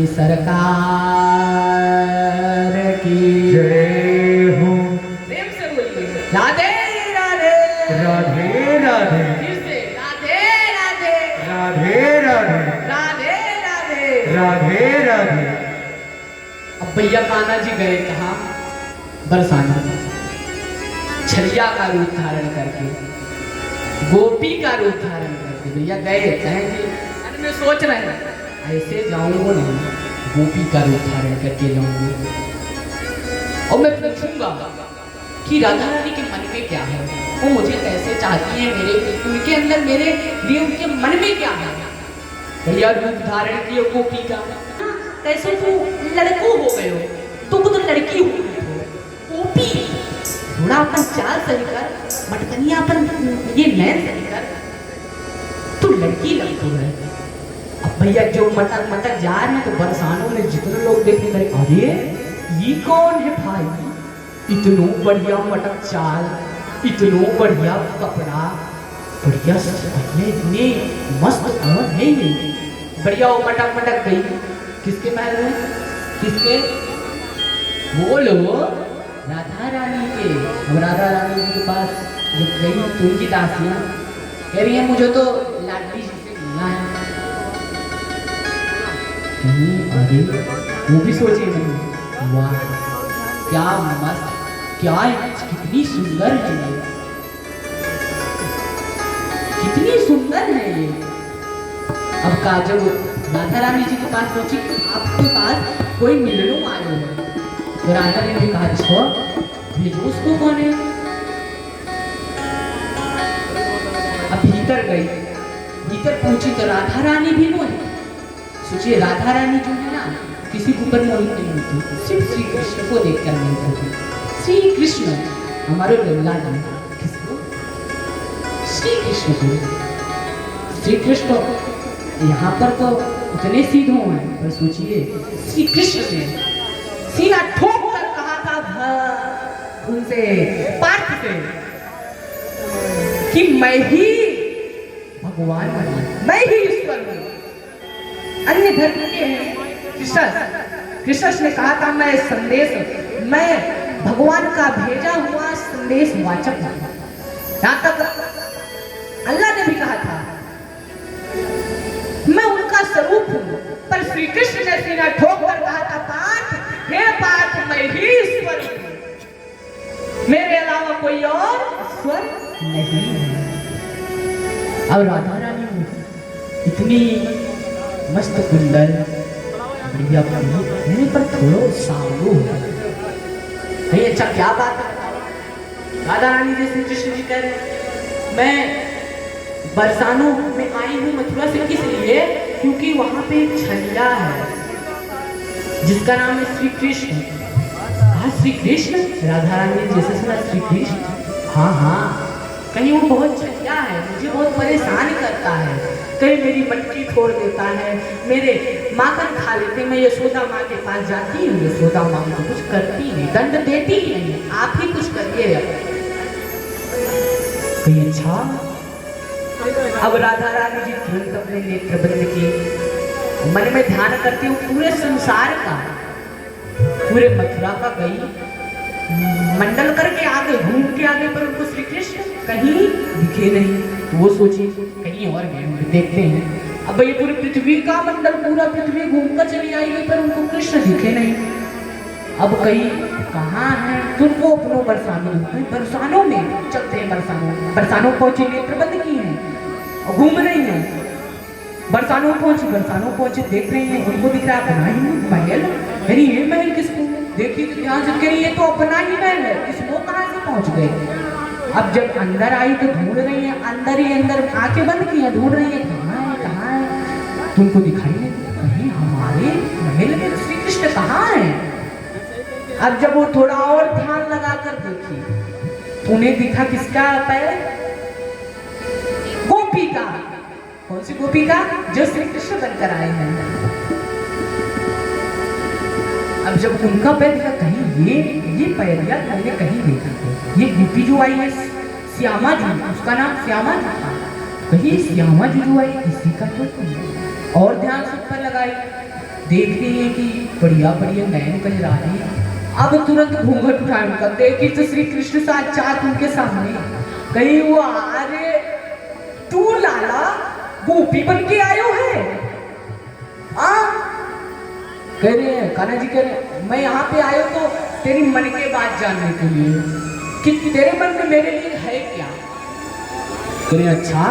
बोली सरकार की जय हो। प्रेम से बोलिए राधे राधे राधे राधे फिर से राधे राधे राधे राधे राधे राधे राधे राधे। अब भैया कान्हा जी गए कहाँ? बरसाना। छलिया का रूप धारण करके, गोपी का रूप धारण करके भैया गए कहेंगे। मन में सोच रहे हैं ऐसे जाऊंगा नहीं, गोपी का रूप धारण करके जाऊंगी और मैं पूछूंगा कि राधा रानी के मन में क्या है, वो मुझे कैसे चाहती है, मेरे उनके अंदर मेरे लिए उनके मन में क्या है। भैया रूप धारण किए गोपी का। कैसे तू लड़को हो गए हो, तू तो लड़की हो गोपी। थोड़ा अपन चाल सही कर, मटकनिया अपन ये नैन सही कर, तू लड़की लगती है। अब भैया जो मटक मटक जा रहे हैं तो बरसानों में जितने लोग देखने लगे, अरे ये कौन है भाई, इतनो बढ़िया मटक चाल, इतनो बढ़िया कपड़ा, बढ़िया इतने मस्त कौन है ये। बढ़िया वो मटक मटक गई किसके महल में, किसके? बोलो राधा रानी के। अब राधा रानी जी के पास जब गई तो उनकी दासियां कह रही है मुझे तो लाडली जी से मिलना है। अरे वो भी सोचे नहीं, वाह क्या मस्त, क्या कितनी सुंदर है ये, कितनी सुंदर है ये। अब काजल राधा रानी जी के पास पहुंची, आपके पास कोई मिलने आए हो। तो राधा ने भी कहा इसको भेजो, उसको कौन है। अब भीतर गई, भीतर पहुंची तो राधा रानी भी वो है। सोचिए राधा रानी जो है ना किसी के ऊपर मोहित नहीं होती, सिर्फ श्री कृष्ण को देखकर मोहित होती। श्री कृष्ण हमारे लल्ला जी, किसको? श्री कृष्ण को। श्री कृष्ण यहाँ पर तो इतने सीधे हैं, पर सोचिए श्री कृष्ण ने सीना ठोक कर कहा था उनसे, पार्थ से, कि मैं ही भगवान हूं, मैं ही ईश्वर हूं। अन्य धर्म के हैं कृष्ण ने कहा था मैं संदेश, मैं भगवान का भेजा हुआ संदेश वाचक हूं। यहां तक अल्लाह ने भी कहा था मैं उनका स्वरूप हूं, पर श्री कृष्ण ने सीना ठोक कर कहा था पार्थ, हे पार्थ मैं ही ईश्वर हूं, मेरे अलावा कोई और ईश्वर नहीं है। अब राधा रानी इतनी मस्त कुंडल बढ़िया मेरे पर थोड़ा सावलो है नहीं। अच्छा क्या बात है, राधा रानी जी श्री कृष्ण जी कह रहे मैं बरसानों में आई हूँ मथुरा से, किस लिए? क्योंकि वहां पे एक छलिया है जिसका नाम है श्री कृष्ण। हाँ श्री कृष्ण, राधा रानी जैसे सुना श्री कृष्ण, हाँ हाँ कहीं वो बहुत छलिया है, मुझे बहुत परेशान करता है, कहीं मेरी मटकी छोड़ देता है, मेरे माखन खा लेते, मैं यशोदा माँ के पास जाती हूँ, यशोदा माँ को कुछ करती नहीं, दंड देती ही नहीं, आप ही कुछ करिए। अच्छा अब राधा रानी जी तुरंत अपने नेत्र बंद किए, मन में ध्यान करते हुए पूरे संसार का, पूरे मथुरा का गई, मंडल करके आगे घूम के आगे, पर उनको श्री कृष्ण कहीं दिखे नहीं। तो वो सोची कहीं और गए, देखते हैं। अब ये पूरी पृथ्वी का मंडल, पूरा पृथ्वी घूमकर चली आएगी, पर उनको कृष्ण दिखे नहीं। अब कहीं कहाँ है, तो उनको अपनों बरसानों में चलते हैं, बरसानों पहुंचे, नेत्र बंद की है और घूम रही है। बरसानों पहुंचे देख रही हैं, उनको दिख रहा अपना ही महल। अरे ये महल किसको? देखिए तो ध्यान से करिए, ये तो अपना ही महल है, इस वो कहाँ से पहुंच गए। अब जब अंदर आई तो ढूंढ रही है, अंदर ही अंदर आंखें बंद की है, ढूंढ रही है कहाँ है, तुमको दिखाई नहीं, कहीं हमारे महल में श्री कृष्ण कहाँ है। अब जब वो थोड़ा और ध्यान लगा कर देखी, उन्हें दिखा किसका पैर? गोपी का। कौन सी गोपी का? जो श्री कृष्ण बनकर आए हैं। अब जब उनका पैर दिखा, कहीं ये पैरिया मैंने कहीं देखा, ये गोपी जो आई है श्यामा जी, उसका नाम श्यामा जी था, कहीं श्यामा जी जो आई इसी का तो। और ध्यान से ऊपर लगाई देख रही है कि बढ़िया बढ़िया नयन कल रहा है। अब तुरंत घूंघट उठाए उनका, देखी तो श्री कृष्ण साक्षात उनके सामने। कहीं वो अरे तू लाला गोपी बन के आयो है? आ कह रहे हैं कान्हा जी, कह रहे हैं मैं यहाँ पे आयो तो तेरी मन की बात जानने के लिए कि तेरे मन में मेरे लिए है क्या। कह रहे अच्छा।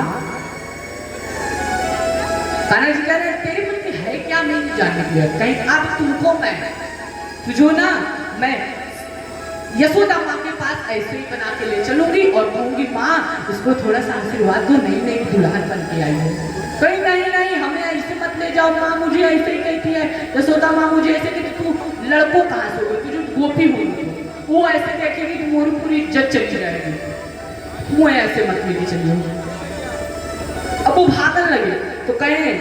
कान्हा जी कह रहे हैं तेरे मन में है क्या मैं जानने के लिए। कहीं अब तुमको मैं तुझो ना मैं यशोदा माँ के पास ऐसे ही बना के ले चलूंगी और कहूंगी माँ इसको थोड़ा सा आशीर्वाद दो, नई नई दुल्हन बन के आई है। कहीं नहीं नहीं हमें ऐसे मत ले जाओ, माँ मुझे ऐसे ही कहती है यशोदा माँ, मुझे ऐसे कहती तू लड़कों कहाँ से हो, तुझे गोपी हुई वो ऐसे देखेगी तो मोरी पूरी इज्जत चली जाएगी, मुँह ऐसे मत लेके चलिए। अब वो भागने लगे तो कहे